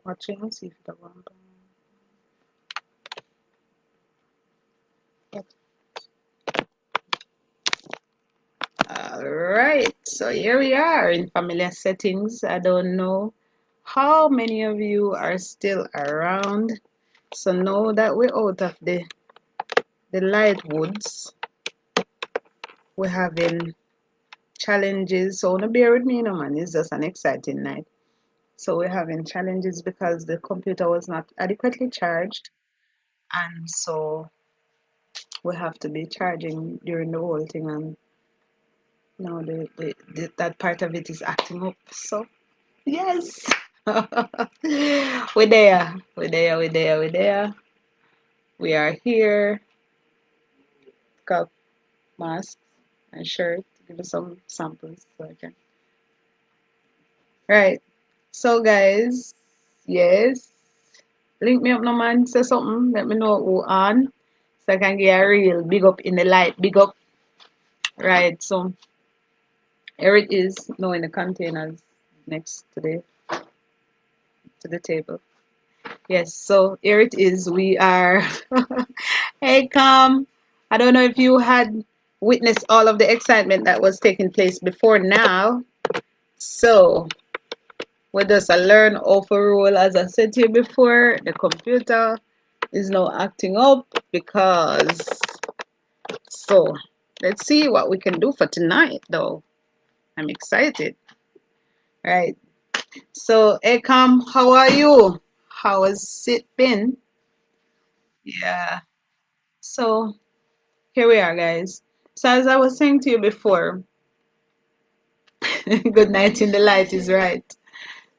Watching and see if it will. Alright, so here we are in familiar settings. I don't know how many of you are still around. So now that we're out of the light woods, we're having challenges. So don't bear with me, no man. It's just an exciting night. So we're having challenges because the computer was not adequately charged, and so we have to be charging during the whole thing, and now that part of it is acting up. So yes, we're there, we're there, we're there, we're there. We are here. Got masks and shirt. Give us some samples so I can. Right. So guys, yes. Link me up no man, say something, let me know who on. So I can get a real big up in the light. Big up. Right. So here it is now in the containers next to the table. Yes, so here it is. We are hey Cam. I don't know if you had witnessed all of the excitement that was taking place before now. So we just learn overall, as I said to you before, the computer is now acting up because so let's see what we can do for tonight though. I'm excited. Right. So Ekam, how are you? How has it been? Yeah. So here we are guys. So as I was saying to you before, good night in the light is right.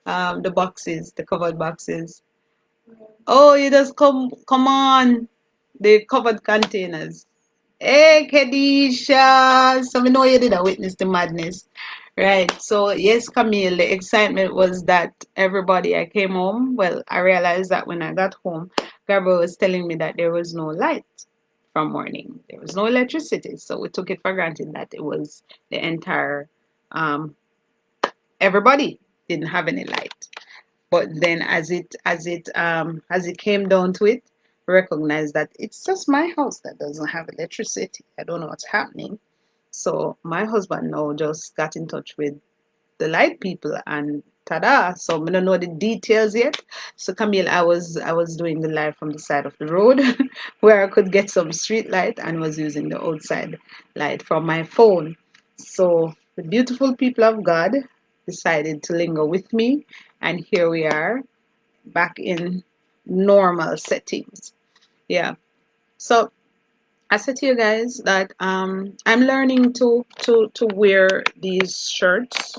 The boxes, the covered boxes. Oh, you just come on. The covered containers. Hey, Kedisha. So we know you did a witness the madness. Right. So yes, Camille, the excitement was that everybody I came home. Well, I realized that when I got home, Gabriel was telling me that there was no light from morning. There was no electricity. So we took it for granted that it was the entire everybody didn't have any light. But then as it came down to it, recognize that it's just my house that doesn't have electricity. I don't know what's happening. So my husband now just got in touch with the light people and tada. So I don't know the details yet. So Camille, I was doing the live from the side of the road where I could get some street light and was using the outside light from my phone. So the beautiful people of God decided to linger with me, and here we are back in normal settings. Yeah. So I said to you guys that I'm learning to wear these shirts.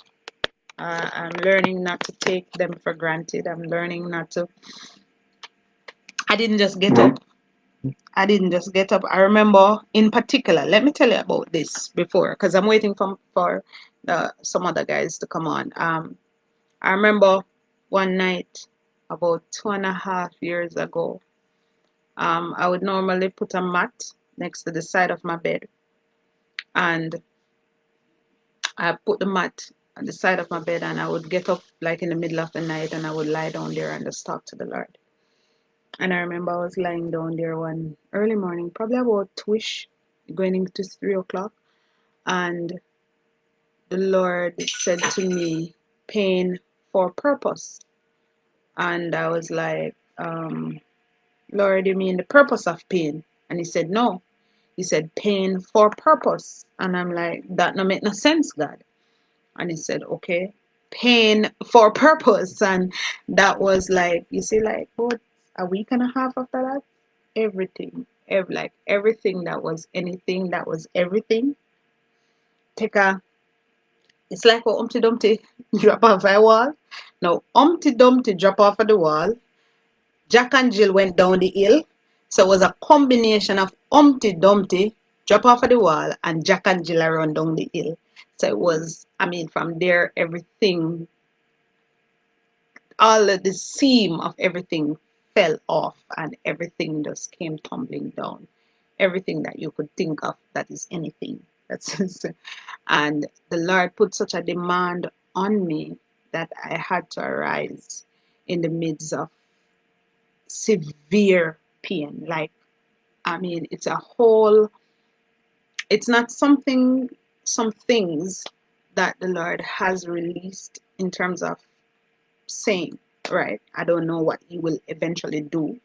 I'm learning not to take them for granted. I'm learning not to. I didn't just get up. I didn't just get up. I remember in particular. Let me tell you about this before, because I'm waiting for some other guys to come on. I remember one night about 2.5 years ago. I would normally put a mat next to the side of my bed, and I put the mat on the side of my bed, and I would get up like in the middle of the night, and I would lie down there and just talk to the Lord. And I remember I was lying down there one early morning, probably about 2ish, going into 3 o'clock, and the Lord said to me, "Pain for purpose," and I was like, "Lord, you mean the purpose of pain?" And He said, "No." He said, "Pain for purpose." And I'm like, "That no make no sense, God." And He said, "Okay, pain for purpose." And that was like, you see, like what, a week and a half after that, everything, like everything that was anything that was everything, take a, it's like a Humpty Dumpty drop off a wall. Now, Humpty Dumpty drop off of the wall, Jack and Jill went down the hill. So it was a combination of Humpty Dumpty, drop off of the wall, and Jack and Jill run down the hill. So it was, I mean, from there, everything, all of the seam of everything fell off and everything just came tumbling down. Everything that you could think of that is anything. That's and the Lord put such a demand on me that I had to arise in the midst of severe pain. Like, I mean, it's not some things that the Lord has released in terms of saying, right? I don't know what He will eventually do,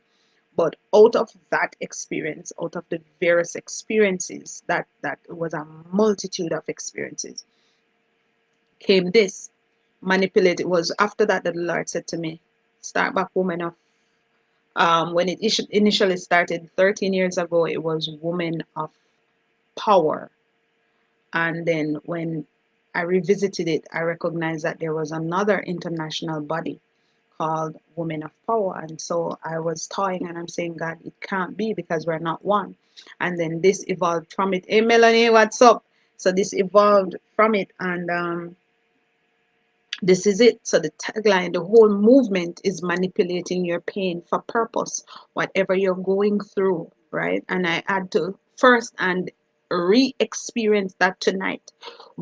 but out of that experience, out of the various experiences, that was a multitude of experiences, came this manipulate. It was after that that the Lord said to me, start back, woman of when it initially started 13 years ago, it was woman of power. And then when I revisited it, I recognized that there was another international body called Women of Power. And so I was toying and I'm saying, God, it can't be because we're not one. And then this evolved from it. Hey, Melanie, what's up? So this evolved from it. And this is it. So the tagline, the whole movement is manipulating your pain for purpose, whatever you're going through, right? And I had to first and re-experience that tonight,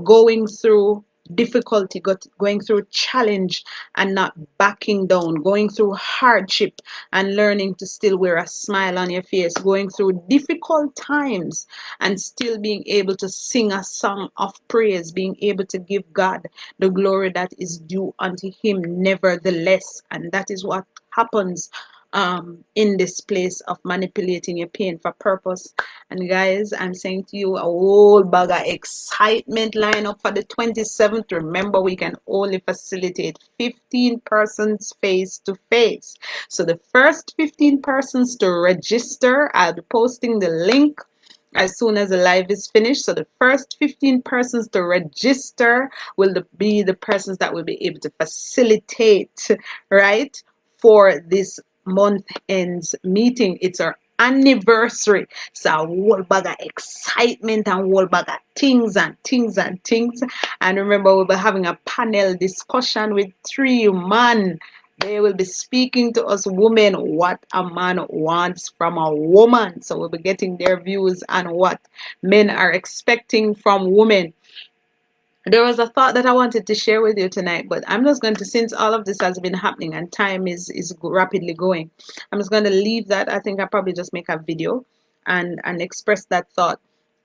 going through difficulty, going through challenge and not backing down, going through hardship and learning to still wear a smile on your face, going through difficult times and still being able to sing a song of praise, being able to give God the glory that is due unto Him, nevertheless. And that is what happens in this place of manipulating your pain for purpose. And guys, I'm saying to you, a whole bag of excitement line up for the 27th. Remember, we can only facilitate 15 persons face to face. So the first 15 persons to register, I'll be posting the link as soon as the live is finished. So the first 15 persons to register will be the persons that will be able to facilitate, right, for this month ends meeting. It's our anniversary. So a whole bag of excitement and whole bag of things and things and things. And remember, we'll be having a panel discussion with 3 men. They will be speaking to us women what a man wants from a woman. So we'll be getting their views on what men are expecting from women. There was a thought that I wanted to share with you tonight, but I'm just going to, since all of this has been happening and time is rapidly going, I'm just going to leave that. I think I'll probably just make a video and express that thought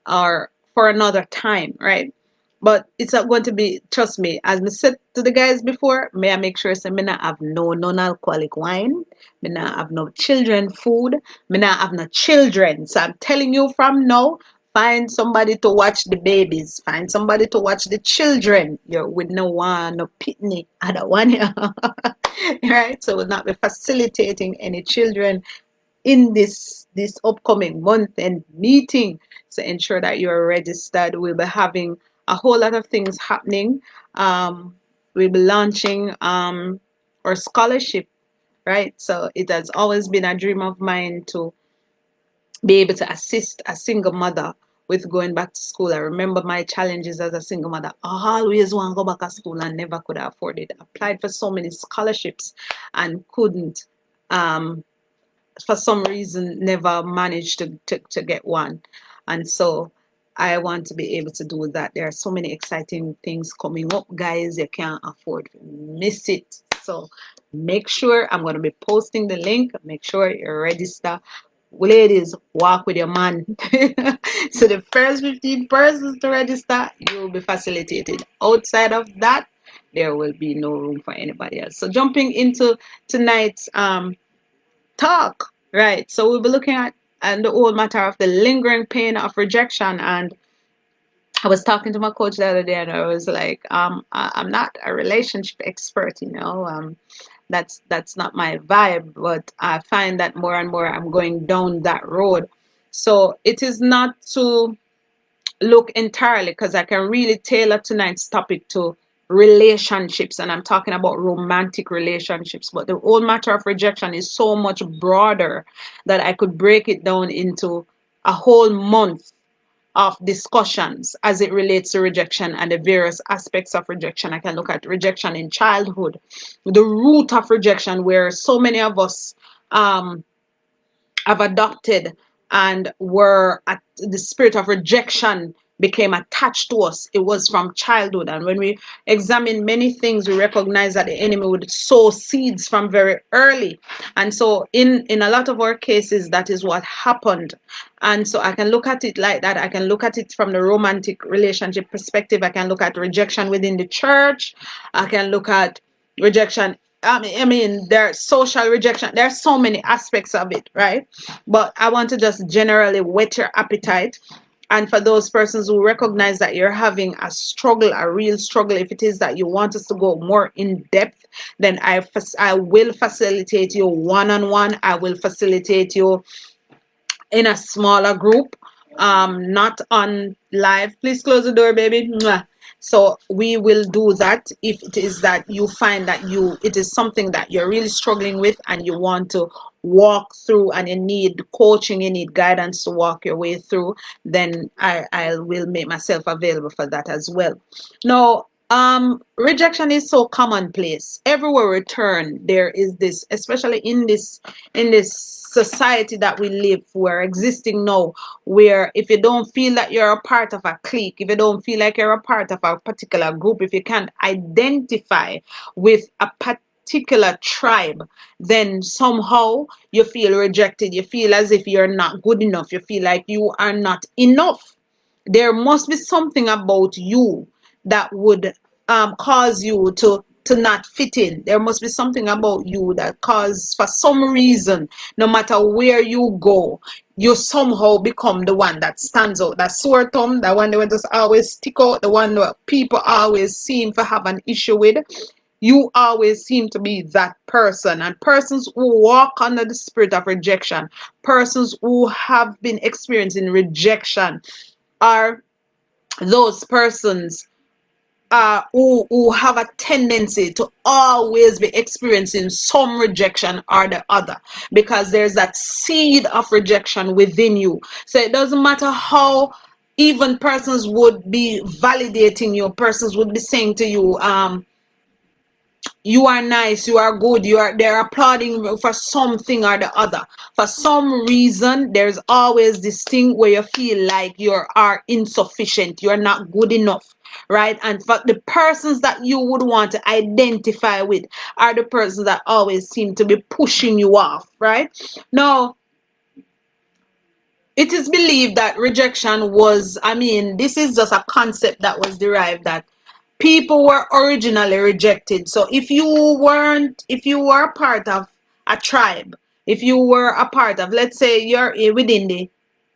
or for another time, right? But it's not going to be, trust me, as I said to the guys before, may I make sure so me not have no non-alcoholic wine, me not have no children food, me not have no children. So I'm telling you from now, find somebody to watch the babies. Find somebody to watch the children. You're with no one, no pitney. I don't want you. Right? So we'll not be facilitating any children in this upcoming month and meeting. So ensure that you're registered. We'll be having a whole lot of things happening. We'll be launching our scholarship, right? So it has always been a dream of mine to be able to assist a single mother with going back to school. I remember my challenges as a single mother. I always want to go back to school and never could afford it. Applied for so many scholarships and couldn't. For some reason, never managed to get one. And so I want to be able to do that. There are so many exciting things coming up, guys. You can't afford to miss it. So make sure I'm going to be posting the link. Make sure you register. Ladies, walk with your man. So the first 15 persons to register, you will be facilitated. Outside of that, there will be no room for anybody else. So jumping into tonight's talk, right? So we'll be looking at and the whole matter of the lingering pain of rejection. And I was talking to my coach the other day, and I was like, I'm not a relationship expert, that's not my vibe, but I find that more and more I'm going down that road. So it is not to look entirely, because I can really tailor tonight's topic to relationships, and I'm talking about romantic relationships, but the whole matter of rejection is so much broader that I could break it down into a whole month of discussions as it relates to rejection and the various aspects of rejection. I can look at rejection in childhood, the root of rejection, where so many of us um, have adopted and were at the spirit of rejection became attached to us. It was from childhood. And when we examine many things, we recognize that the enemy would sow seeds from very early. And so in a lot of our cases, that is what happened. And so I can look at it like that. I can look at it from the romantic relationship perspective. I can look at rejection within the church. I can look at rejection. I mean, there's social rejection. There's so many aspects of it, right? But I want to just generally whet your appetite. And for those persons who recognize that you're having a struggle, a real struggle, if it is that you want us to go more in depth, then I will facilitate you one-on-one. I will facilitate you in a smaller group, not on live. Please close the door, baby. Mwah. So we will do that if it is that you find that it is something that you're really struggling with and you want to walk through and you need coaching, you need guidance to walk your way through, then I will make myself available for that as well. Now, rejection is so commonplace. Everywhere we turn, there is this, especially in this society that we live, we're existing now, where if you don't feel that you're a part of a clique, if you don't feel like you're a part of a particular group, if you can't identify with a particular tribe, then somehow you feel rejected. You feel as if you're not good enough. You feel like you are not enough. There must be something about you that would cause you to not fit in. There must be something about you that cause, for some reason, no matter where you go, you somehow become the one that stands out. That sore thumb, the one that just always stick out, the one that people always seem to have an issue with. You always seem to be that person. And persons who walk under the spirit of rejection, persons who have been experiencing rejection, are those persons who have a tendency to always be experiencing some rejection or the other, because there's that seed of rejection within you. So it doesn't matter how even persons would be validating you, persons would be saying to you, you are nice, you are good, they're applauding you for something or the other. For some reason, there's always this thing where you feel like you are insufficient, you're not good enough, right? And for the persons that you would want to identify with are the persons that always seem to be pushing you off, right? Now, it is believed that rejection was, I mean, this is just a concept that was derived, that people were originally rejected. So if you were a part of a tribe, if you were a part of, let's say you're within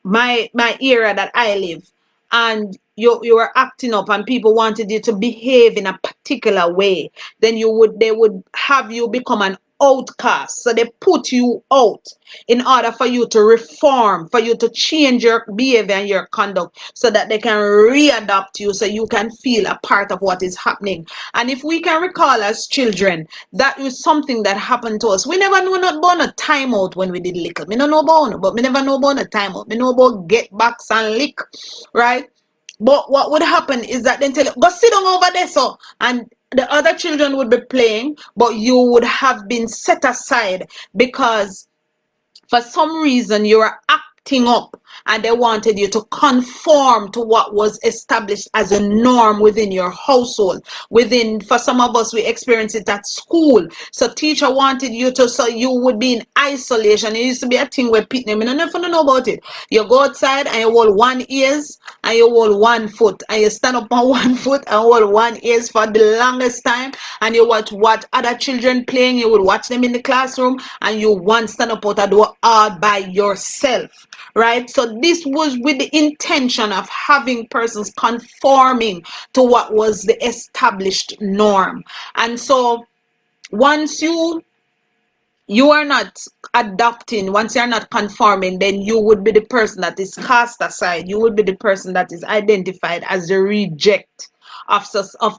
my area that I live, and you were acting up and people wanted you to behave in a particular way, then they would have you become an outcast. So they put you out in order for you to reform, for you to change your behavior and your conduct, so that they can readopt you, so you can feel a part of what is happening. And if we can recall as children, that was something that happened to us. We never know not about a timeout when we did liquor. Me no know about it, but me never know about a timeout. Me know about get backs and lick, right? But what would happen is that then tell you, go sit down over there, so, and the other children would be playing, but you would have been set aside because for some reason you were acting up, and they wanted you to conform to what was established as a norm within your household. For some of us, we experience it at school. So teacher wanted you to, so you would be in isolation. It used to be a thing where people, I don't know if you know about it. You go outside and you hold one ears and you hold one foot, and you stand up on one foot and hold one ears for the longest time, and you watch other children playing. You would watch them in the classroom, and you one stand up out the door all by yourself, right? So this was with the intention of having persons conforming to what was the established norm. And so once you are not adopting, once you're not conforming, then you would be the person that is cast aside. You would be the person that is identified as the reject of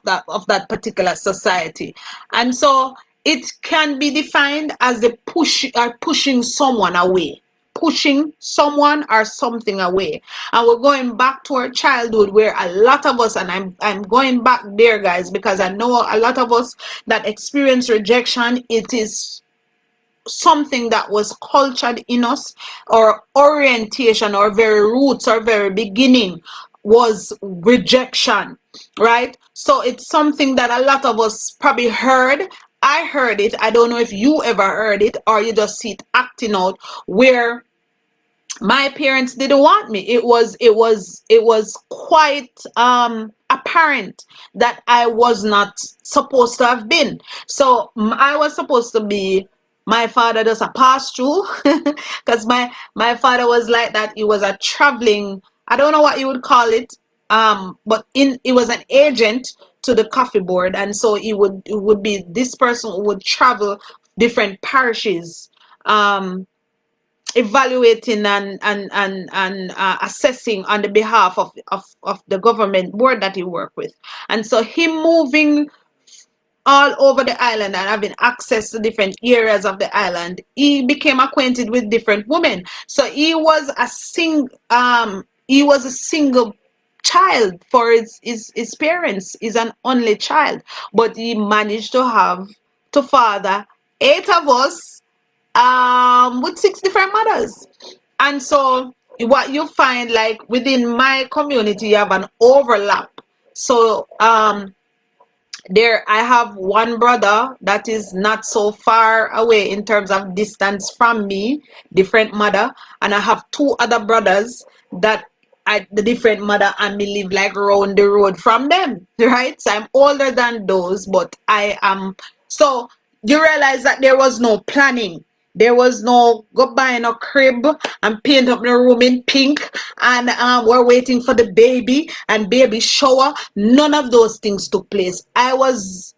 that particular society. And so it can be defined as the pushing someone away, pushing someone or something away. And we're going back to our childhood, where a lot of us, and I'm going back there, guys, because I know a lot of us that experience rejection, it is something that was cultured in us, or orientation, or very roots, or very beginning was rejection, right? So it's something that a lot of us probably heard. I heard it. I don't know if you ever heard it or you just see it acting out where my parents didn't want me. It was quite apparent that I was not supposed to have been. So I was supposed to be, my father does a pass through because my father was like that. He was a traveling, I don't know what you would call it, but in he was an agent to the coffee board, and so it would be this person who would travel different parishes, evaluating and assessing on the behalf of the government board that he worked with. And so him moving all over the island and having access to different areas of the island, he became acquainted with different women. So he was a single child for his parents. He's an only child, but he managed to have to father eight of us, with six different mothers. And so what you find, like within my community, you have an overlap. So there I have one brother that is not so far away in terms of distance from me, different mother, and I have two other brothers that the different mother and me live like around the road from them, right? So I'm older than those, but I am. So you realize that there was no planning. There was no go buy a crib and paint up the room in pink, and we're waiting for the baby and baby shower. None of those things took place. I was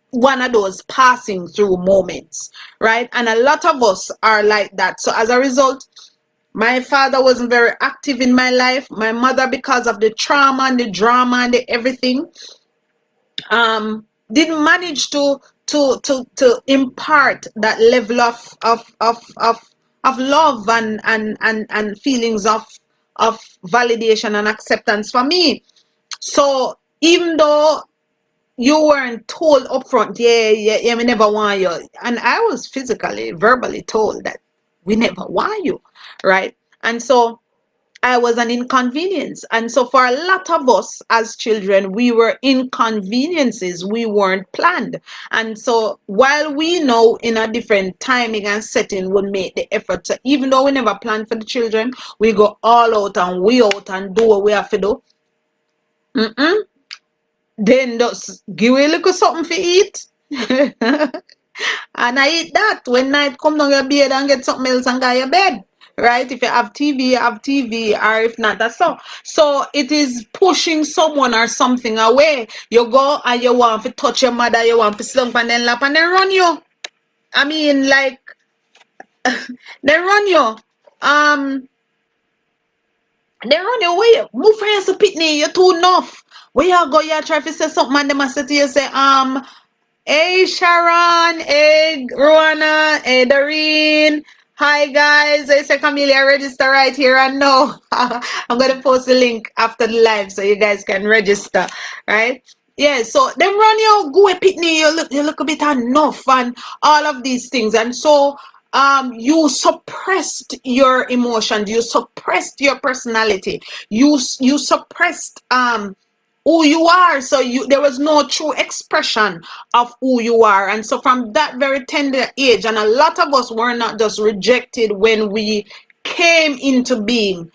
one of those passing through moments, right? And a lot of us are like that. So as a result, my father wasn't very active in my life. My mother, because of the trauma and the drama and the everything, didn't manage to impart that level of love and feelings of validation and acceptance for me. So even though you weren't told upfront, yeah, we never want you, and I was physically, verbally told that we never want you, right? And so I was an inconvenience. And so for a lot of us as children, we were inconveniences. We weren't planned. And so while we know in a different timing and setting would make the effort to, even though we never planned for the children, we go all out and we out and do what we have to do. Then just give a little something to eat. And I eat that. When night come down your bed and get something else and go your bed. Right? If you have TV, you have TV, or if not, that's so. So it is pushing someone or something away. You go and you want to touch your mother, you want to slump and then lap and then run you. I mean, like, they run you. They run you away. Move for your pitney, you're too enough. Where you go, you try to say something and they must say to you, say, hey Sharon, hey Rowana, hey Doreen. Hi guys, I say Camelia, register right here and now. I'm gonna post the link after the live so you guys can register, right? Yeah, so them run you, go a pitney, you look a bit enough and all of these things. And so you suppressed your emotions, you suppressed your personality, you suppressed who you are. So there was no true expression of who you are. And so from that very tender age, and a lot of us were not just rejected when we came into being,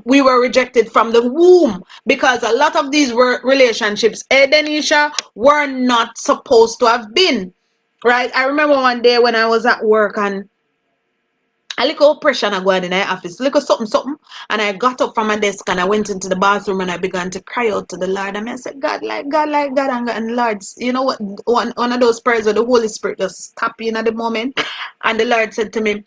we were rejected from the womb, because a lot of these were relationships, Denisha, were not supposed to have been, right? I remember one day when I was at work and a little oppression I go in the office, little something, and I got up from my desk and I went into the bathroom and I began to cry out to the Lord. And I said, God, like God, like God, and Lord, you know what? One of those prayers where the Holy Spirit just tap in at the moment, and the Lord said to me,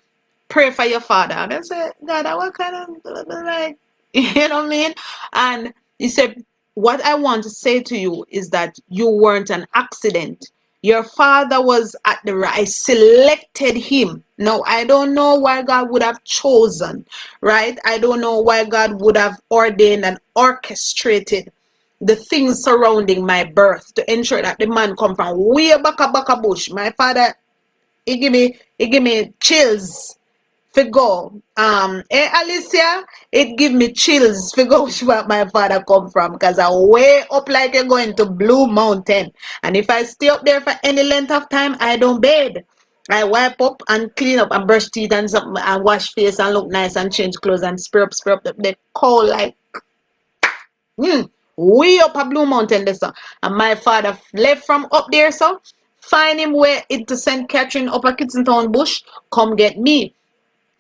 pray for your father. And I said, God, what kind of like, you know what I mean? And he said, what I want to say to you is that you weren't an accident. Your father was at the right. I selected him. Now, I don't know why God would have chosen, right? I don't know why God would have ordained and orchestrated the things surrounding my birth to ensure that the man come from way back a bush. My father, he give me chills for go. Alicia, it give me chills for go where my father come from, because I way up like you're going to Blue Mountain. And if I stay up there for any length of time, I don't bathe. I wipe up and clean up and brush teeth and something and wash face and look nice and change clothes and spray up the cold like way up a Blue Mountain there, so. And my father left from up there, so find him where into St. Catherine up a Kitson Town bush, come get me.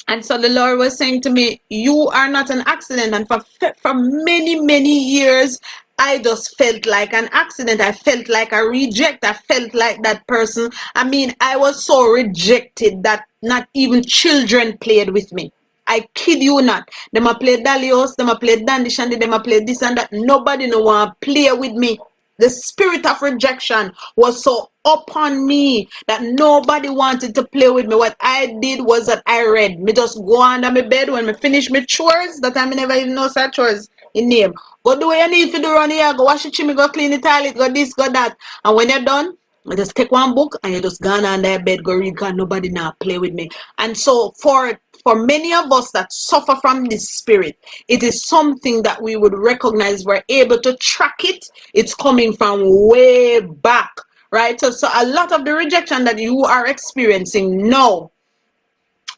And so the Lord was saying to me, you are not an accident. And for many, many years, I just felt like an accident. I felt like a reject. I felt like that person. I mean, I was so rejected that not even children played with me. I kid you not. Them a play Dalios, them a play Dandy Shandy, them a play this and that. Nobody no want to play with me. The spirit of rejection was so upon me that nobody wanted to play with me. What I did was that I read. Me just go under my bed when me finish my chores. That time I never even know such chores in name. Go do what you need to do around here. Go wash the chimney, go clean the toilet, go this, go that. And when you're done, you just take one book and you just go under your bed, go read, because nobody now play with me. And so for many of us that suffer from this spirit, it is something that we would recognize. We're able to track it. It's coming from way back, right? So a lot of the rejection that you are experiencing now,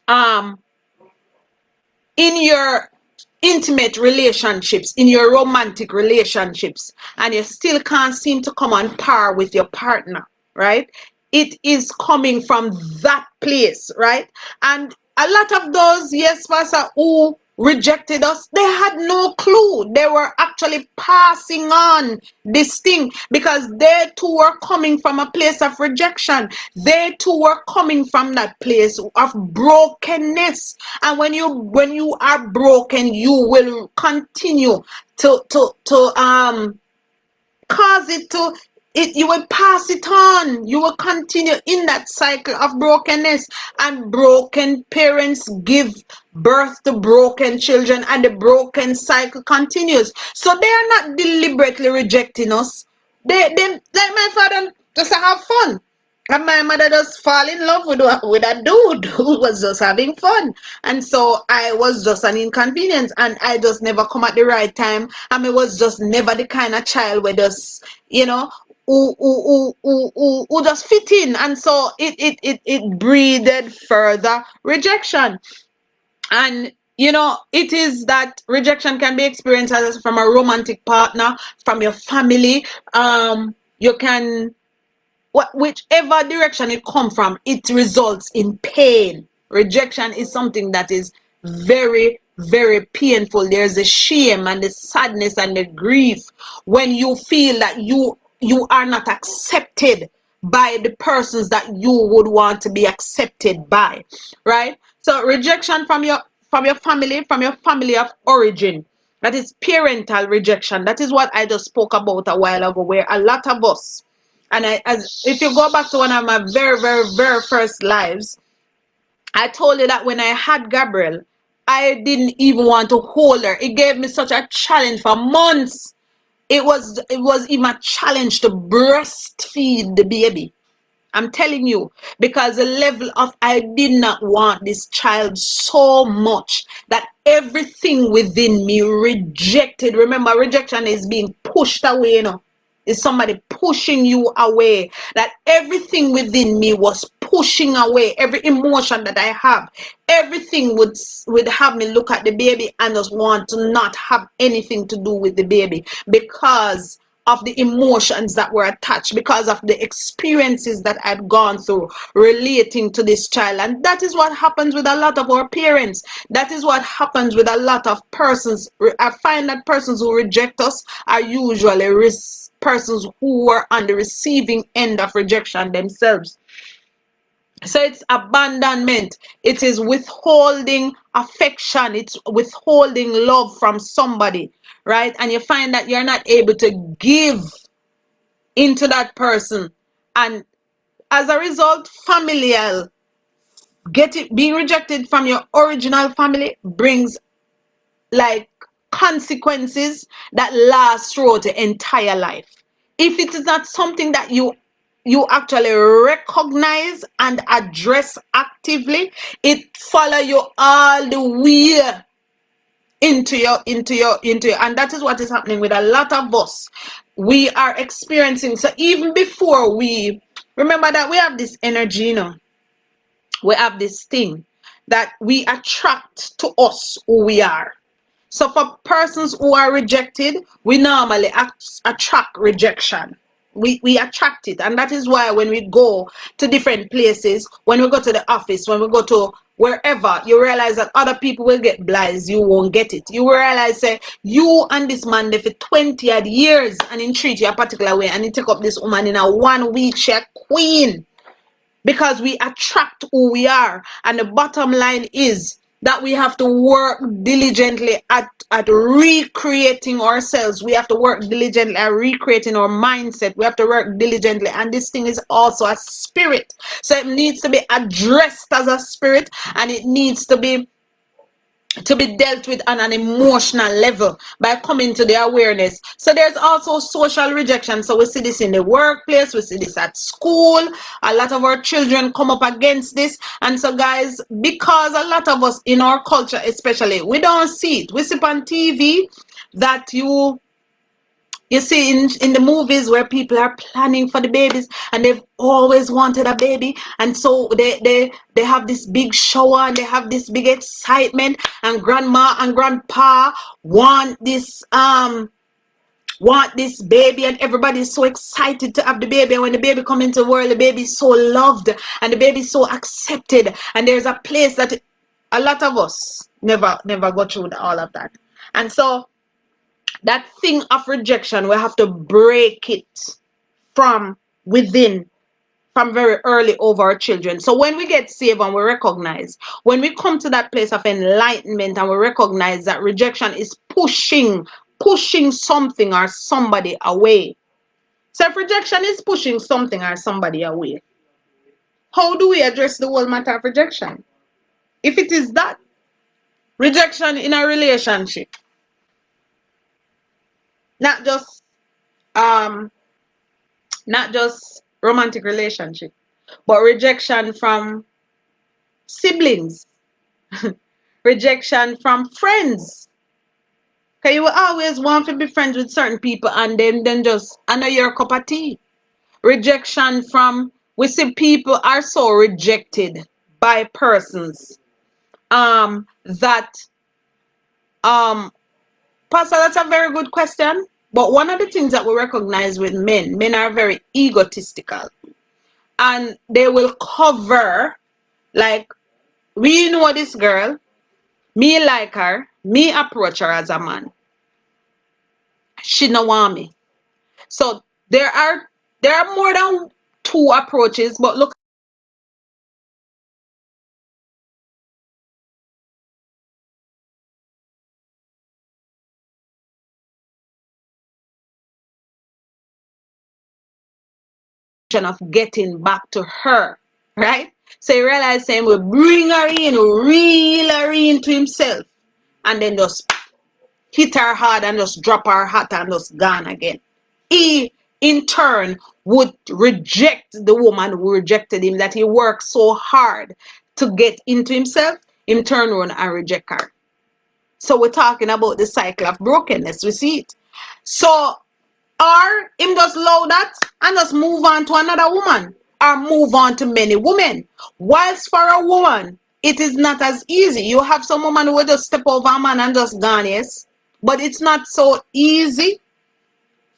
in your intimate relationships, in your romantic relationships, and you still can't seem to come on par with your partner, right? It is coming from that place, right? And a lot of those, yes, Pastor, who rejected us, they had no clue. They were actually passing on this thing because they too were coming from a place of rejection. They too were coming from that place of brokenness. And when you are broken, you will continue to cause it to you will pass it on. You will continue in that cycle of brokenness, and broken parents give birth to broken children, and the broken cycle continues. So they are not deliberately rejecting us. They like my father just have fun. And my mother just fall in love with a dude who was just having fun. And so I was just an inconvenience, and I just never come at the right time. And I was just never the kind of child where just, who just fit in. And so it breeded further rejection. And it is that rejection can be experienced as from a romantic partner, from your family. You can, whichever direction it come from, it results in pain. Rejection is something that is very, very painful. There's the shame and the sadness and the grief when you feel that you are not accepted by the persons that you would want to be accepted by, right? So rejection from your family of origin, that is parental rejection. That is what I just spoke about a while ago, where a lot of us, and if you go back to one of my very, very, very first lives, I told you that when I had Gabriel, I didn't even want to hold her. It gave me such a challenge for months. It was even a challenge to breastfeed the baby. I'm telling you, because the level of I did not want this child so much that everything within me rejected. Remember, rejection is being pushed away, Is somebody pushing you away. That everything within me was pushing away every emotion that I have. Everything would have me look at the baby and just want to not have anything to do with the baby, because of the emotions that were attached, because of the experiences that I'd gone through relating to this child. And that is what happens with a lot of our parents. That is what happens with a lot of persons. I find that persons who reject us are usually persons who were on the receiving end of rejection themselves. So it's abandonment. It is withholding affection. It's withholding love from somebody, right? And you find that you're not able to give into that person. And as a result, familial, being rejected from your original family brings like consequences that last throughout the entire life. If it is not something that you you actually recognize and address actively, it follow you all the way into your, and that is what is happening with a lot of us. We are experiencing, so even before we remember that we have this energy, we have this thing that we attract to us who we are. So for persons who are rejected, we normally attract rejection. We attract it. And that is why when we go to different places, when we go to the office, when we go to wherever, you realize that other people will get blights, you won't get it. You realize say you and this man there for 20 odd years and he treat you a particular way and he take up this woman in a 1 week, she a queen. Because we attract who we are. And the bottom line is that we have to work diligently at recreating ourselves. We have to work diligently at recreating our mindset. We have to work diligently. And this thing is also a spirit. So it needs to be addressed as a spirit, and it needs to be dealt with on an emotional level by coming to the awareness. So there's also social rejection. So we see this in the workplace, we see this at school. A lot of our children come up against this. And so guys, because a lot of us in our culture especially, we don't see it. We see on TV that you see in the movies where people are planning for the babies and they've always wanted a baby, and so they have this big shower and they have this big excitement, and grandma and grandpa want this baby, and everybody's so excited to have the baby. And when the baby comes into the world, the baby is so loved and the baby is so accepted. And there's a place that a lot of us never go through all of that. And so that thing of rejection, we have to break it from within, from very early over our children. So when we get saved and we recognize, when we come to that place of enlightenment and we recognize that rejection is pushing something or somebody away. So if rejection is pushing something or somebody away, how do we address the whole matter of rejection? If it is that rejection in a relationship, not just romantic relationship, but rejection from siblings, rejection from friends. Because you will always want to be friends with certain people and then just, I know you're a cup of tea. Rejection from, we see people are so rejected by persons that Pastor, that's a very good question. But one of the things that we recognize with men are very egotistical. And they will cover, like, we know this girl, me like her, me approach her as a man. She no want me. So there are more than two approaches, but look of getting back to her, right? So you realize him will bring her in, reel her into himself, and then just hit her hard and just drop her hat and just gone again. He in turn would reject the woman who rejected him, that he worked so hard to get into himself, in turn around and reject her. So we're talking about the cycle of brokenness. We see it. So or him just allow that and just move on to another woman, or move on to many women. Whilst for a woman, it is not as easy. You have some woman who will just step over a man and just gone, yes. But it's not so easy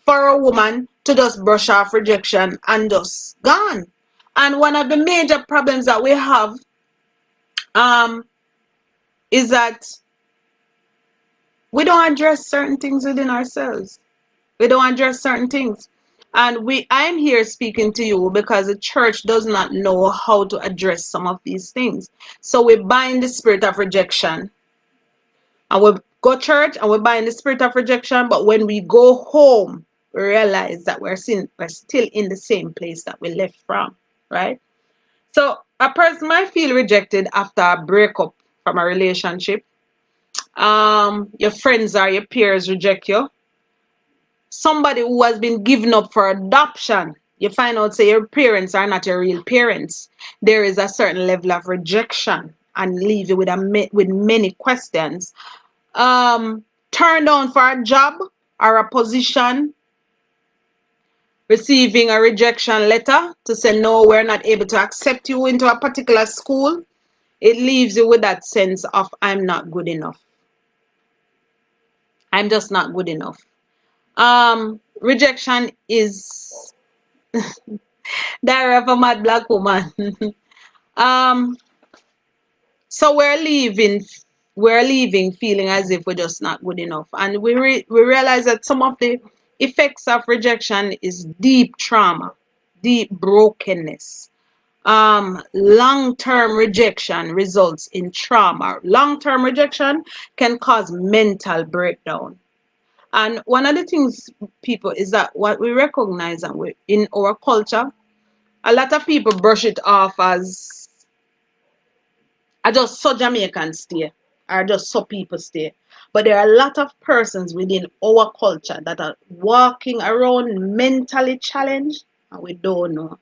for a woman to just brush off rejection and just gone. And one of the major problems that we have is that we don't address certain things within ourselves. We don't address certain things. And I'm here speaking to you because the church does not know how to address some of these things. So we bind the spirit of rejection. And we go to church and we bind the spirit of rejection. But when we go home, we realize that we're still in the same place that we left from. Right? So a person might feel rejected after a breakup from a relationship. Your friends or your peers reject you. Somebody who has been given up for adoption you find out say your parents are not your real parents, there is a certain level of rejection and leave you with with many questions. Turn down for a job or a position, receiving a rejection letter to say no, we're not able to accept you into a particular school. It leaves you with that sense of I'm not good enough. I'm just not good enough. Rejection is diary of a mad black woman. um So we're leaving feeling as if we're just not good enough. And we realize that some of the effects of rejection is deep trauma, deep brokenness. Long-term rejection results in trauma. Long-term rejection can cause mental breakdown. And one of the things, people, is that what we recognize and we, in our culture, a lot of people brush it off as I just saw Jamaicans stay, or just saw people stay. But there are a lot of persons within our culture that are walking around mentally challenged and we don't know.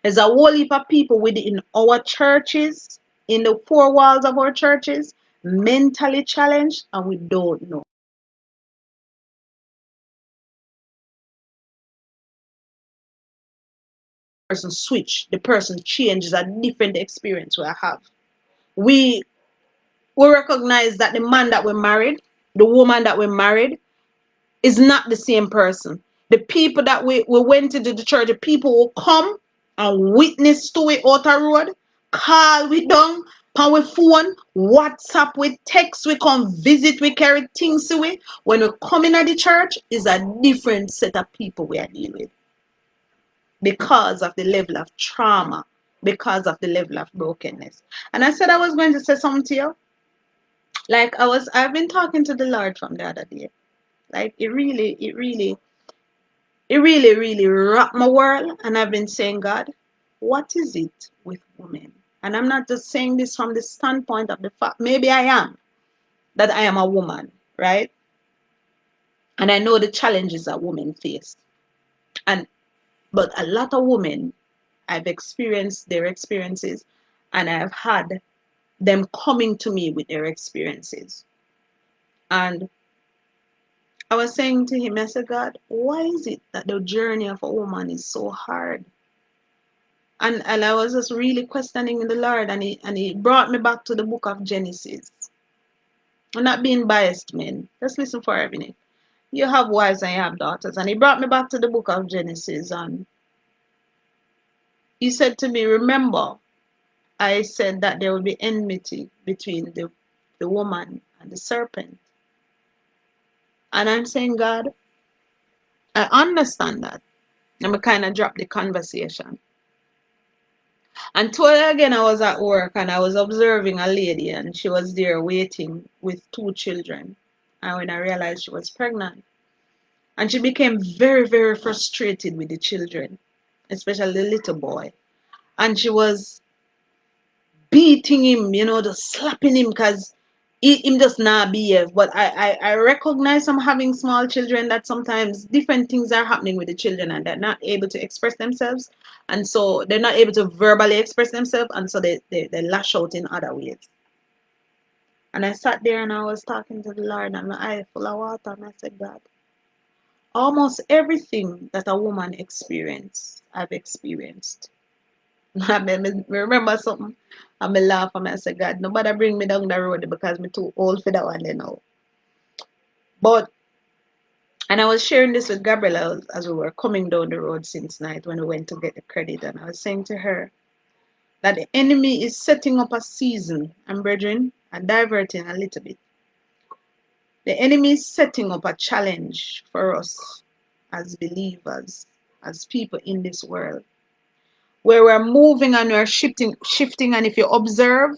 There's a whole heap of people within our churches, in the four walls of our churches, mentally challenged and we don't know. The person switch, the person changes a different experience we have. We we recognize that the man that we married, the woman that we married, is not the same person. The people that we went into the church, the people who come and witness to it out the road, call we down, pan we phone, WhatsApp, we text, we come visit, we carry things away. When we come in at the church, is a different set of people we are dealing with because of the level of trauma, because of the level of brokenness. And I said I was going to say something to you. Like I've been talking to the Lord from the other day. Like it really rocked my world. And I've been saying, God, what is it with women? And I'm not just saying this from the standpoint of the fact, maybe I am, that I am a woman, right? And I know the challenges that women face. And but a lot of women, I've experienced their experiences and I've had them coming to me with their experiences. And I was saying to him, I said, God, why is it that the journey of a woman is so hard? And I was just really questioning the Lord, and he brought me back to the book of Genesis. I'm not being biased, men. Just listen for a minute. You have wives and you have daughters. And he brought me back to the book of Genesis, and he said to me, remember, I said that there will be enmity between the woman and the serpent. And I'm saying, God, I understand that. And I kind of dropped the conversation. And today again, I was at work and I was observing a lady, and she was there waiting with two children. And when I realized she was pregnant, and she became very, very frustrated with the children, especially the little boy. And she was beating him, just slapping him because him just not behave. But I recognize I'm having small children that sometimes different things are happening with the children and they're not able to express themselves. And so they're not able to verbally express themselves. And so they lash out in other ways. And I sat there and I was talking to the Lord and my eye full of water. And I said, God, almost everything that a woman experienced, I've experienced. I remember something. And I laugh and I say, God, nobody bring me down the road because I'm too old for that one, But, and I was sharing this with Gabriella as we were coming down the road since night when we went to get the credit. And I was saying to her that the enemy is setting up a season, and brethren, and diverting a little bit. The enemy is setting up a challenge for us as believers, as people in this world, where we're moving and we're shifting. And if you observe,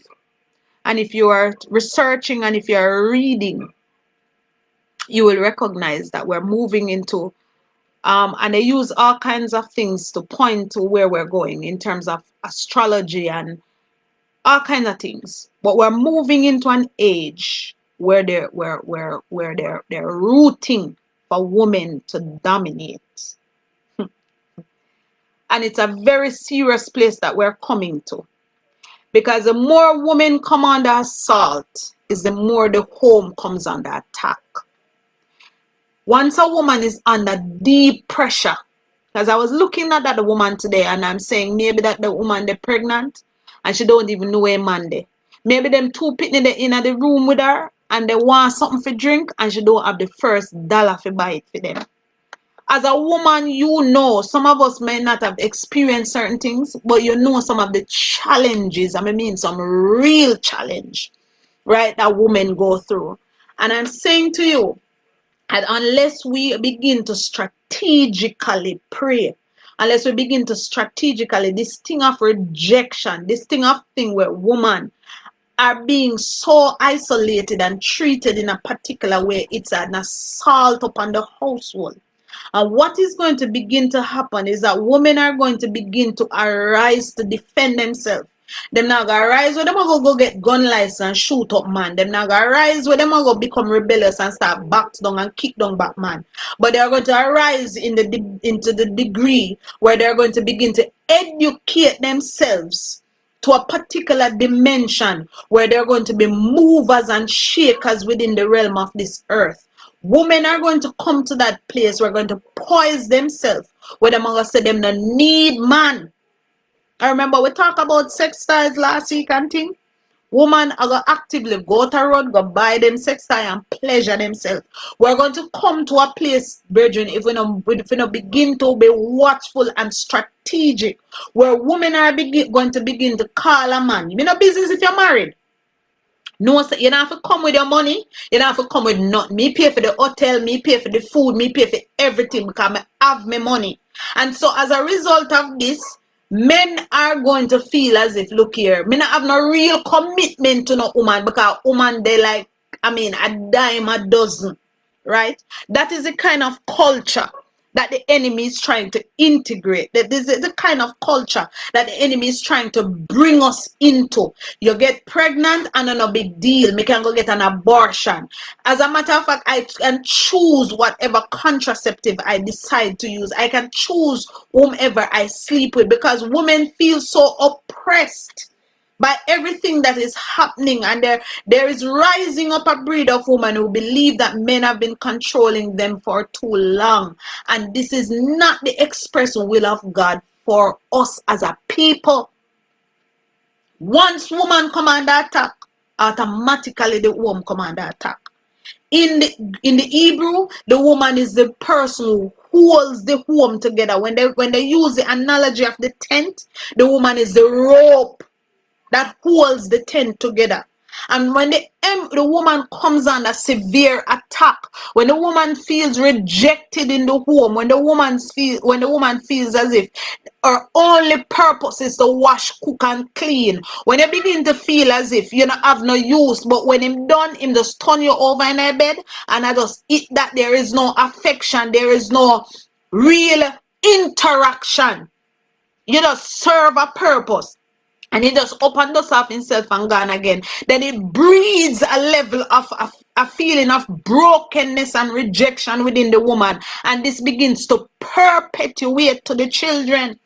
and if you are researching, and if you are reading, you will recognize that we're moving into, and they use all kinds of things to point to where we're going in terms of astrology and all kinds of things. But we're moving into an age where they're rooting for women to dominate. And it's a very serious place that we're coming to. Because the more women come under assault, is the more the home comes under attack. Once a woman is under deep pressure, because I was looking at that woman today and I'm saying maybe that the woman they pregnant and she don't even know a man there. Maybe them two pitney they in the room with her and they want something for drink and she don't have the first dollar for buy it for them. As a woman, you know, some of us may not have experienced certain things, but you know some of the challenges, I mean some real challenge, right, that women go through. And I'm saying to you, and unless we begin to strategically pray, unless we begin to strategically, this thing of rejection, this thing of thing where women are being so isolated and treated in a particular way, it's an assault upon the household. And what is going to begin to happen is that women are going to begin to arise to defend themselves. Them not gonna rise where them go get gun license and shoot up man. Them not gonna rise where them go become rebellious and start back down and kick down back man. But they are going to arise into the degree where they are going to begin to educate themselves to a particular dimension where they're going to be movers and shakers within the realm of this earth. Women are going to come to that place where they're going to poise themselves, where they're going to say them no need man. I remember we talked about sex toys last week and thing. Women are going to actively go to road, go buy them sex toys and pleasure themselves. We're going to come to a place, brethren, if we don't begin to be watchful and strategic, where women are going to begin to call a man. You know business if you're married. No, you don't have to come with your money. You don't have to come with nothing. Me pay for the hotel, me pay for the food, me pay for everything because I have my money. And so as a result of this, men are going to feel as if, look here, me not have no real commitment to no woman because woman they like, a dime a dozen, right? That is the kind of culture that the enemy is trying to integrate. That is the kind of culture that the enemy is trying to bring us into. You get pregnant and no big deal. Me can go get an abortion. As a matter of fact, I can choose whatever contraceptive I decide to use. I can choose whomever I sleep with because women feel so oppressed by everything that is happening, and there is rising up a breed of women who believe that men have been controlling them for too long, and this is not the express will of God for us as a people. Once woman come under attack, automatically the home come under attack. In the Hebrew, the woman is the person who holds the home together. When they use the analogy of the tent, the woman is the rope that holds the tent together. And when the woman comes under severe attack, when the woman feels rejected in the home, when the woman feels as if her only purpose is to wash, cook, and clean, when you begin to feel as if you don't have no use, but when him done, him just turn you over in a bed, and I just eat that there is no affection, there is no real interaction. You just serve a purpose. And he just opened us up himself and gone again. Then it breeds a level of a feeling of brokenness and rejection within the woman. And this begins to perpetuate to the children.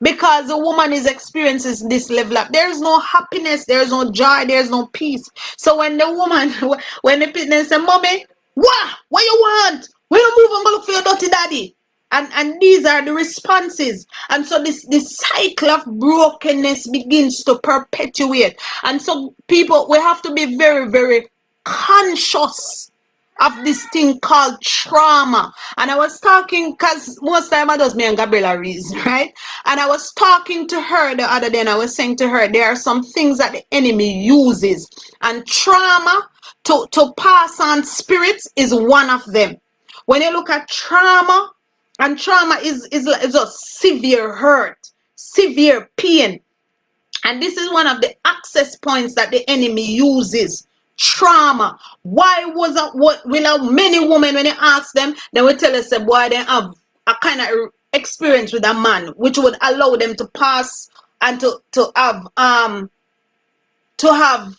Because the woman is experiencing this level up. There is no happiness, there is no joy, there is no peace. So when the woman, when the parents say, Mommy, what you want? When you move and go look for your dirty daddy? And these are the responses. And so this cycle of brokenness begins to perpetuate. And so people, we have to be very, very conscious of this thing called trauma. And I was talking, because most time I does me and Gabriela reason, right? And I was talking to her the other day and I was saying to her, there are some things that the enemy uses. And trauma to pass on spirits is one of them. When you look at trauma, and trauma is a severe hurt, severe pain. And this is one of the access points that the enemy uses. Trauma. Why was that? What will many women, when you ask them, they will tell us that boy, they have a kind of experience with a man, which would allow them to pass and to have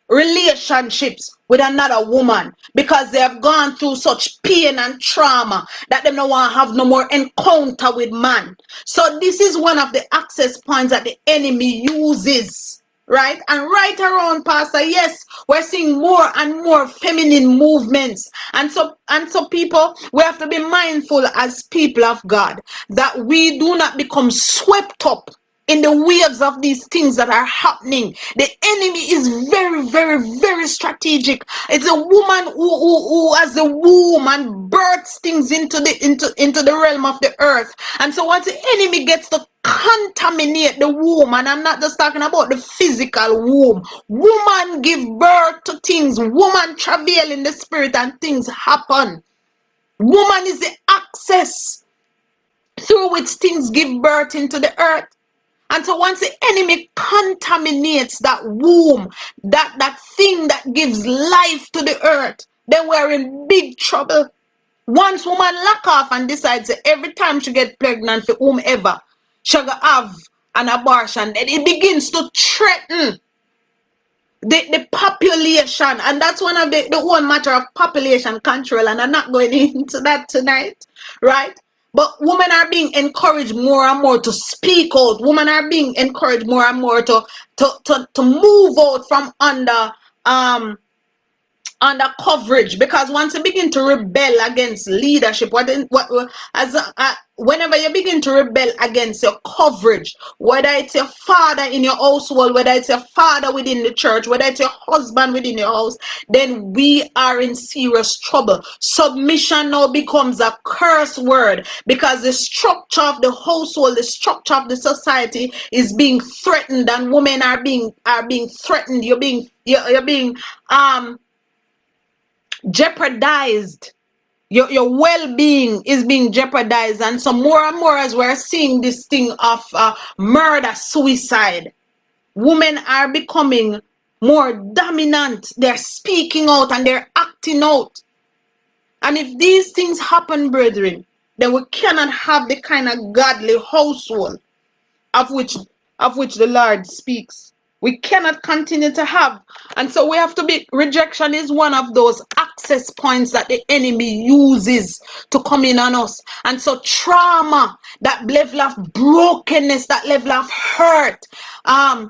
relationships with another woman because they have gone through such pain and trauma that they don't want to have no more encounter with man. So this is one of the access points that the enemy uses, right? And right around, Pastor, yes, we're seeing more and more feminine movements. And so people, we have to be mindful as people of God that we do not become swept up in the waves of these things that are happening. The enemy is very, very, very strategic. It's a woman who has the womb and births things into the realm of the earth. And so once the enemy gets to contaminate the womb, and I'm not just talking about the physical womb, woman give birth to things, woman travail in the spirit and things happen. Woman is the access through which things give birth into the earth. And so once the enemy contaminates that womb, that thing that gives life to the earth, then we're in big trouble. Once woman lock off and decides that every time she get pregnant for whomever, she gonna have an abortion, then it begins to threaten the population. And that's one of the whole matter of population control. And I'm not going into that tonight, right? But women are being encouraged more and more to speak out. Women are being encouraged more and more to move out from under coverage, because once you begin to rebel against leadership, whenever you begin to rebel against your coverage, whether it's your father in your household, whether it's your father within the church, whether it's your husband within your house, then we are in serious trouble. Submission now becomes a curse word because the structure of the household, the structure of the society is being threatened, and women are being threatened. You're being jeopardized. Your well-being is being jeopardized. And so more and more, as we're seeing this thing of murder, suicide, women are becoming more dominant. They're speaking out and they're acting out. And if these things happen, brethren, then we cannot have the kind of godly household of which the Lord speaks. We cannot continue to have. And so we have to be, rejection is one of those access points that the enemy uses to come in on us. And so trauma, that level of brokenness, that level of hurt, that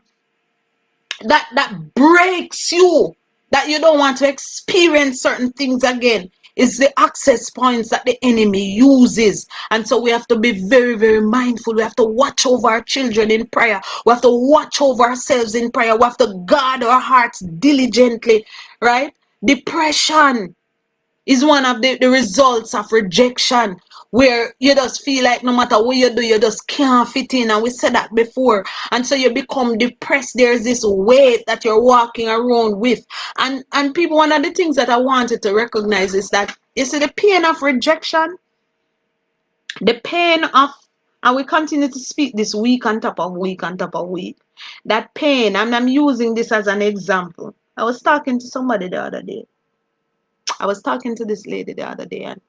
breaks you, that you don't want to experience certain things again, is the access points that the enemy uses. And so we have to be very, very mindful. We have to watch over our children in prayer. We have to watch over ourselves in prayer. We have to guard our hearts diligently, right? Depression is one of the results of rejection, where you just feel like no matter what you do, you just can't fit in. And we said that before. And so you become depressed. There's this weight that you're walking around with. And people, one of the things that I wanted to recognize is that, you see, the pain of rejection, the pain of, and we continue to speak this week on top of week on top of week, that pain, and I'm using this as an example. I was talking to somebody the other day. I was talking to this lady the other day, and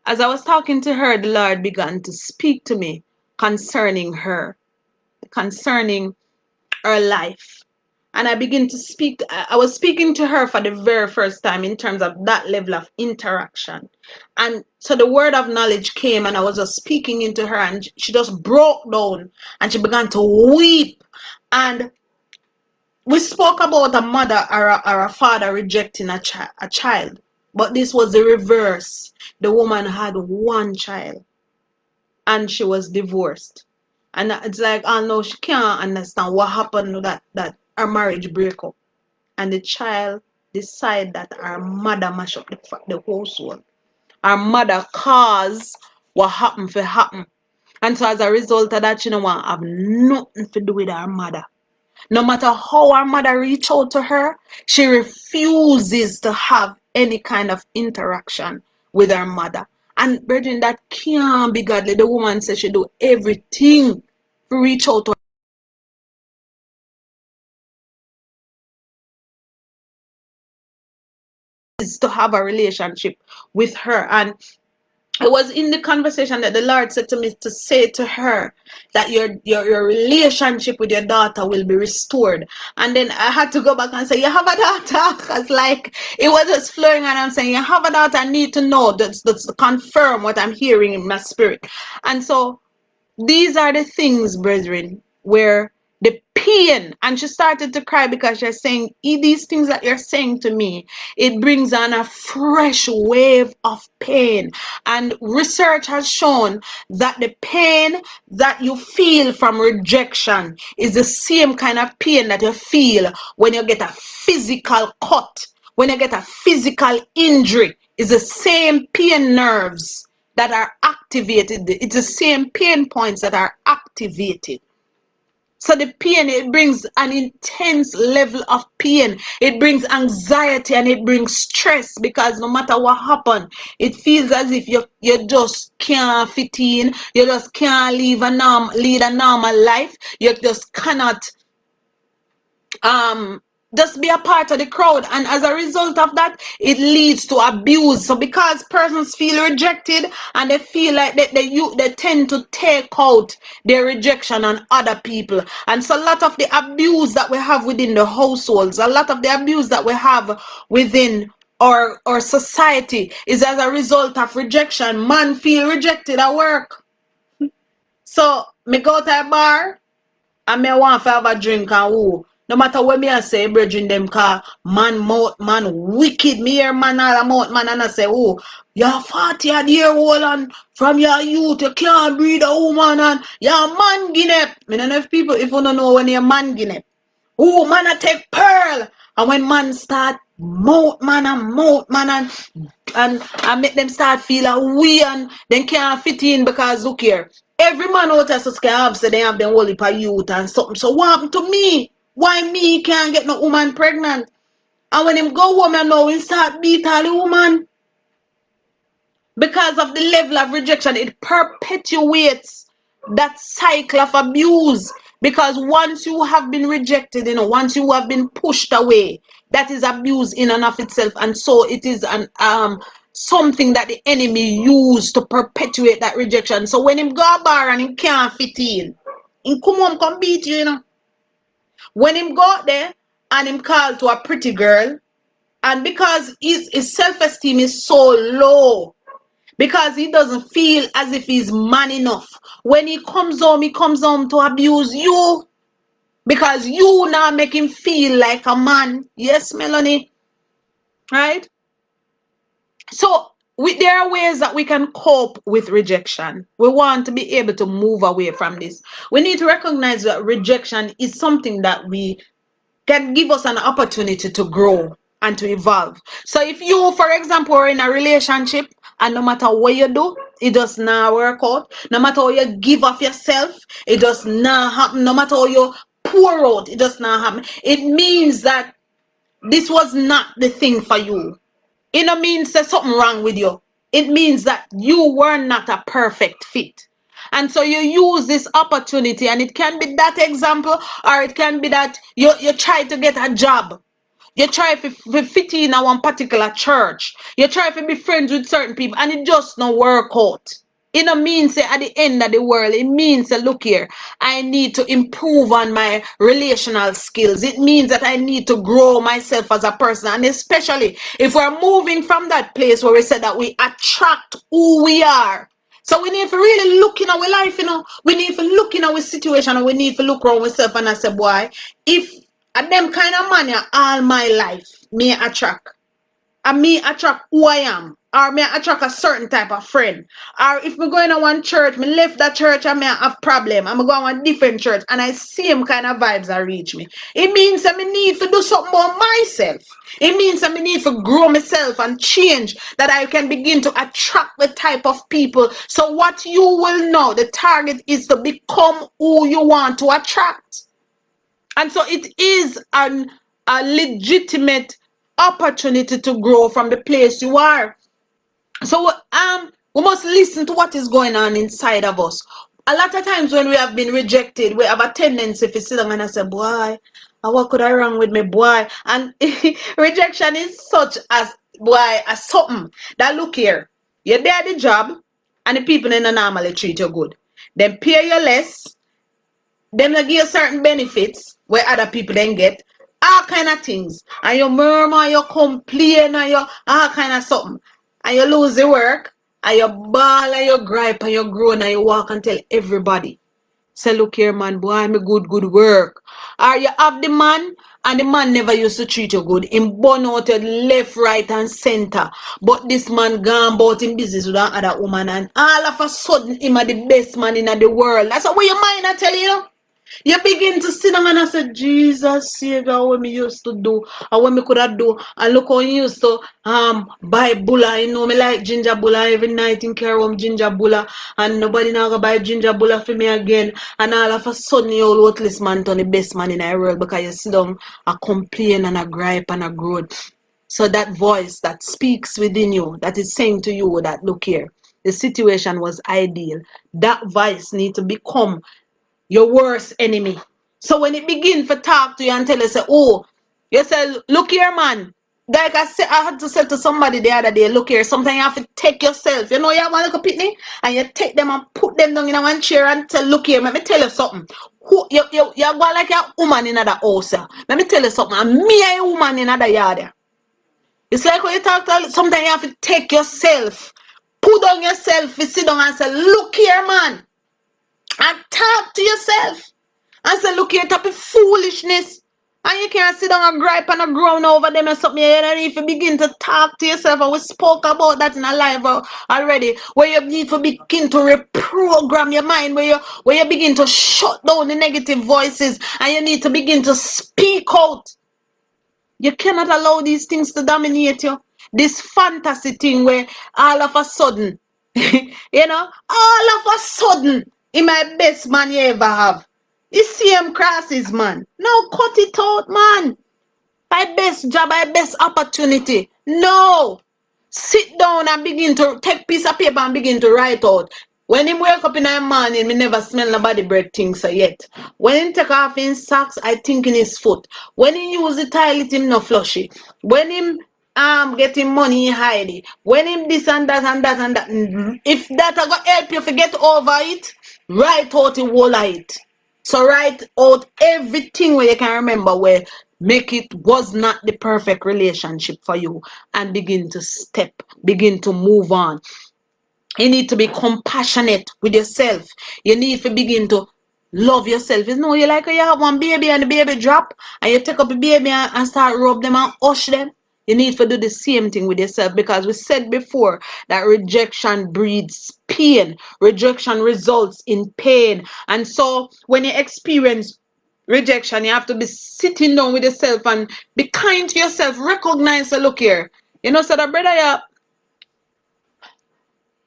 as I was talking to her, the Lord began to speak to me concerning her, concerning her life. And I began to speak, I was speaking to her for the very first time in terms of that level of interaction. And so the word of knowledge came, and I was just speaking into her, and she just broke down and she began to weep. And we spoke about a mother or a father rejecting a child, but this was the reverse. The woman had one child and she was divorced. And it's like, oh no, she can't understand what happened that her marriage break up. And the child decided that her mother mash up the household. Her mother caused what happened for happen. And so as a result of that, she don't want to have nothing to do with her mother. No matter how her mother reach out to her, she refuses to have any kind of interaction with her mother. And brethren, that can't be godly. The woman says she do everything to reach out to her, to have a relationship with her. And it was in the conversation that the Lord said to me to say to her that your relationship with your daughter will be restored. And then I had to go back and say, you have a daughter? Because like it was just flowing and I'm saying, you have a daughter, I need to know that's to confirm what I'm hearing in my spirit. And so these are the things, brethren, where the pain, and she started to cry because she's saying, these things that you're saying to me, it brings on a fresh wave of pain. And research has shown that the pain that you feel from rejection is the same kind of pain that you feel when you get a physical cut, when you get a physical injury. Is the same pain nerves that are activated. It's the same pain points that are activated. So the pain, it brings an intense level of pain. It brings anxiety and it brings stress because no matter what happens, it feels as if you just can't fit in. You just can't lead a normal life. You just cannot just be a part of the crowd, and as a result of that it leads to abuse. So because persons feel rejected and they feel like they tend to take out their rejection on other people, and so a lot of the abuse that we have within the households, a lot of the abuse that we have within our society is as a result of rejection. Man feel rejected at work, so me go to a bar and me want to have a drink and who. No matter what me I say, brethren them car man mouth man wicked. Me hear man all mouth man and I say, oh, you're 40 a year old and from your youth you can't breed a woman and you're man guinea. Me don't know if people if you don't know when you're man guinea. Oh man I take pearl. And when man start mouth man and make them start feel a way and then can't fit in because look here. Every man out there can have so they have them whole heap of youth and something. So what happened to me? Why me can't get no woman pregnant? And when him go home and now he start beat all the woman. Because of the level of rejection, it perpetuates that cycle of abuse. Because once you have been rejected, once you have been pushed away, that is abuse in and of itself. And so it is an something that the enemy used to perpetuate that rejection. So when him go a bar and him can't fit in, him come home come beat you, When him go out there and him call to a pretty girl, and because his self-esteem is so low, because he doesn't feel as if he's man enough. When he comes home to abuse you because you now make him feel like a man. Yes, Melanie, right? So there are ways that we can cope with rejection. We want to be able to move away from this. We need to recognize that rejection is something that we can give us an opportunity to grow and to evolve. So if you, for example, are in a relationship and no matter what you do, it does not work out. No matter how you give of yourself, it does not happen. No matter how you pour out, it does not happen. It means that this was not the thing for you. It don't mean there's something wrong with you. It means that you were not a perfect fit. And so you use this opportunity, and it can be that example, or it can be that you try to get a job. You try to fit in a one particular church. You try to be friends with certain people, and it just don't work out. It don't mean say at the end of the world. It means say, look here, I need to improve on my relational skills. It means that I need to grow myself as a person. And especially if we're moving from that place where we said that we attract who we are. So we need to really look in our life, We need to look in our situation, and we need to look around ourselves and I say, boy, if at them kind of man all my life, me attract. And me attract who I am. Or me attract a certain type of friend. Or if me going to one church, me left that church and me have problem. I'm going to a different church and I same kind of vibes that reach me. It means that me need to do something about myself. It means that me need to grow myself and change, that I can begin to attract the type of people. So what you will know, the target is to become who you want to attract. And so it is a legitimate opportunity to grow from the place you are. So we must listen to what is going on inside of us. A lot of times when we have been rejected, we have a tendency to sit down and say, boy, what could I wrong with me, boy? And rejection is such as, boy, as something that, look here, you're there at the job, and the people in the normally treat you good. Them pay you less, them they give you certain benefits where other people then get. All kind of things. And you murmur, you complain, and you all kind of something. And you lose the work, and you bawl, and you gripe, and you groan, and you walk and tell everybody. Say, look here, man, boy, I'm a good work. Or you have the man, and the man never used to treat you good. Him burn out your left, right, and center. But this man gone about in business with another woman, and all of a sudden, him are the best man in the world. That's what your mind I tell you. You begin to sit down and I say, Jesus, Savior, what me used to do, and what me could have do, and look how you used to buy bulla. You know me like ginger bulla every night in care home ginger bulla, and nobody now go buy ginger bulla for me again. And all of a sudden, you all worthless man turn the best man in the world because you sit down and complain and a gripe and a groan. So that voice that speaks within you, that is saying to you that look here, the situation was ideal. That voice need to become your worst enemy. So when it begin to talk to you and tell you, say, oh, you say, look here, man. Like I had to say to somebody the other day, look here, sometimes you have to take yourself. You know, you have one little pitney, and you take them and put them down in one chair and tell, look here, let me tell you something. You go like a woman in another house. Let me tell you something. And me a woman in another yard. It's like when you talk to sometimes you have to take yourself, put on yourself, you sit down and say, look here, man. And talk to yourself and say, look here, type of foolishness. And you can't sit down and gripe and groan over them and something. And if you begin to talk to yourself, and we spoke about that in a live already, where you need to begin to reprogram your mind, where you begin to shut down the negative voices, and you need to begin to speak out. You cannot allow these things to dominate you. This fantasy thing where all of a sudden, you know, all of a sudden, in my best man you ever have. The same crosses, man. Now cut it out, man. My best job, my best opportunity. No. Sit down and begin to take piece of paper and begin to write out. When him wake up in the morning, me never smell nobody breath things yet. When him take off his socks, I think in his foot. When he use the toilet, him no flush it. When him getting money, he hide it. When him this and that and that and that. If that I go help you forget over it, write out the whole of it. So write out everything where you can remember where make it was not the perfect relationship for you and begin to move on. You need to be compassionate with yourself. You need to begin to love yourself. You know, you like you have one baby and the baby drop and you take up the baby and start rub them and hush them. You need to do the same thing with yourself because we said before that rejection breeds pain. Rejection results in pain. And so when you experience rejection, you have to be sitting down with yourself and be kind to yourself. Recognize, look here. You know, so the brother,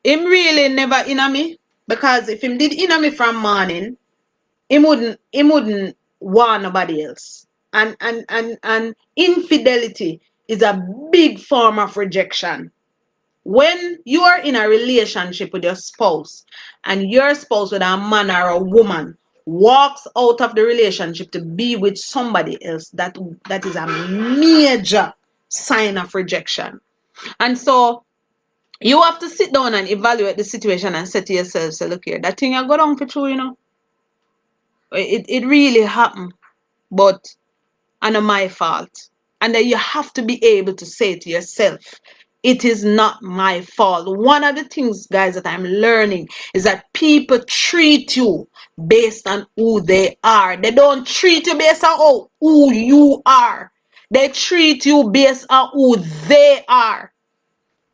him really never inna me because if him did inna me from morning, him wouldn't want nobody else. And infidelity is a big form of rejection. When you are in a relationship with your spouse and your spouse, whether a man or a woman, walks out of the relationship to be with somebody else, that is a major sign of rejection. And so you have to sit down and evaluate the situation and say to yourself, say, look here, that thing I got on for true, you know. It really happened, but I know my fault. And then you have to be able to say to yourself, it is not my fault. One of the things, guys, that I'm learning is that people treat you based on who they are. They don't treat you based on who you are. They treat you based on who they are.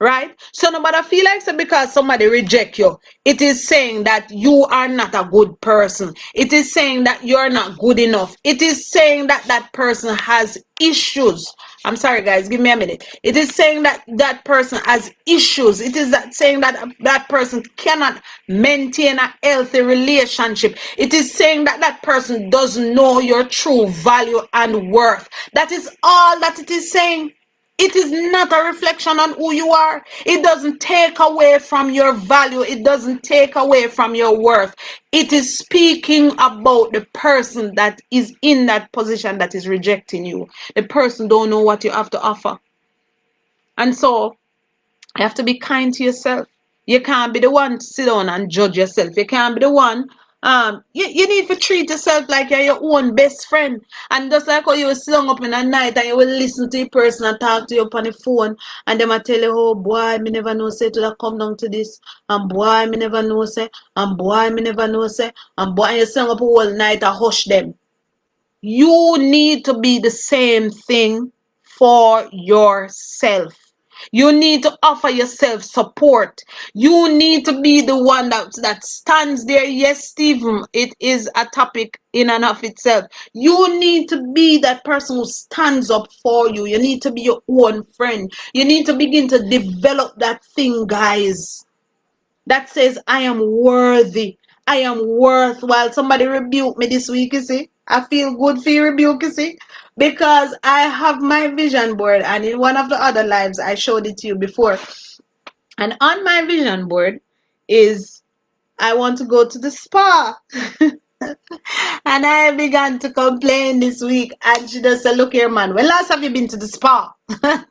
Right? So nobody feel like so because somebody reject you, it is saying that you are not a good person. It is saying that you're not good enough. It is saying that that person has issues. I'm sorry, guys, give me a minute. It is saying that that person has issues. It is that saying that that person cannot maintain a healthy relationship. It is saying that that person doesn't know your true value and worth. That is all that it is saying. It is not a reflection on who you are. It doesn't take away from your value. It doesn't take away from your worth. It is speaking about the person that is in that position that is rejecting you. The person don't know what you have to offer. And so you have to be kind to yourself. You can't be the one to sit down and judge yourself. You can't be the one. You need to treat yourself like you're your own best friend. And just like how you will sit down up in the night and you will listen to a person and talk to you up on the phone and them a tell you, oh boy, me never know say to that come down to this. And boy, me never know say. And boy, me never know say. And boy, and you sit down up all night and hush them. You need to be the same thing for yourself. You need to offer yourself support. You need to be the one that stands there. Yes, Stephen, it is a topic in and of itself. You need to be that person who stands up for you. You need to be your own friend. You need to begin to develop that thing, guys, that says, I am worthy. I am worthwhile. Somebody rebuked me this week, you see. I feel good for your rebuke, you see. Because I have my vision board, and in one of the other lives, I showed it to you before. And on my vision board is, I want to go to the spa. And I began to complain this week. And she just said, look here, man, when last have you been to the spa? And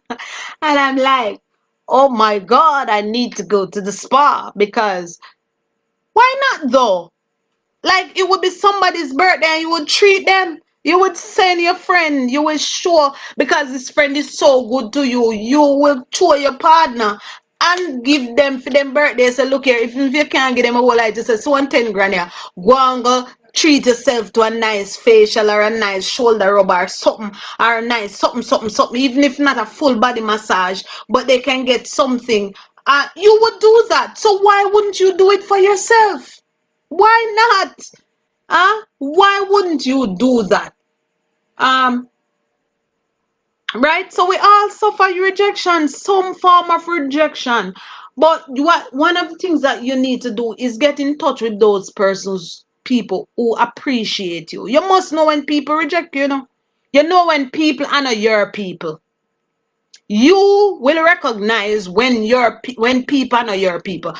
I'm like, oh my God, I need to go to the spa because why not though? Like it would be somebody's birthday and you would treat them. You would send your friend. You will show because this friend is so good to you. You will show your partner and give them for them birthday. So look here, if you can't give them a whole lot, just say so 10 grand here. Go and go treat yourself to a nice facial or a nice shoulder rub or something or a nice something. Even if not a full body massage, but they can get something. You would do that. So why wouldn't you do it for yourself? Why not? Why wouldn't you do that? Um, right? So we all suffer rejection, some form of rejection. But what one of the things that you need to do is get in touch with those persons, people who appreciate you. You must know when people reject you, you know. You know when people honor your people. You will recognize when people honor your people.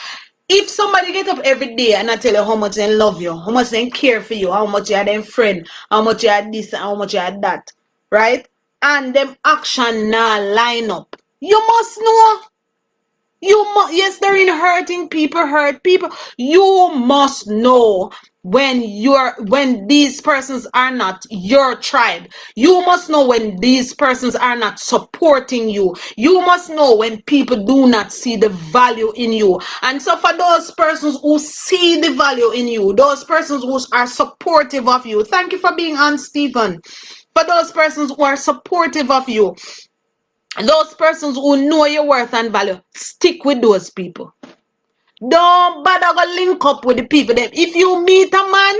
If somebody get up every day and I tell you how much they love you, how much they care for you, how much you are their friend, how much you are this, and how much you are that, right? And them action now line up. You must know. Yes, they're in hurting people, hurt people. You must know when these persons are not your tribe. You must know when these persons are not supporting you. You must know when people do not see the value in you. And so for those persons who see the value in you, those persons who are supportive of you, thank you for being on, Stephen. For those persons who are supportive of you, those persons who know your worth and value, stick with those people. Don't bother go link up with the people them. If you meet a man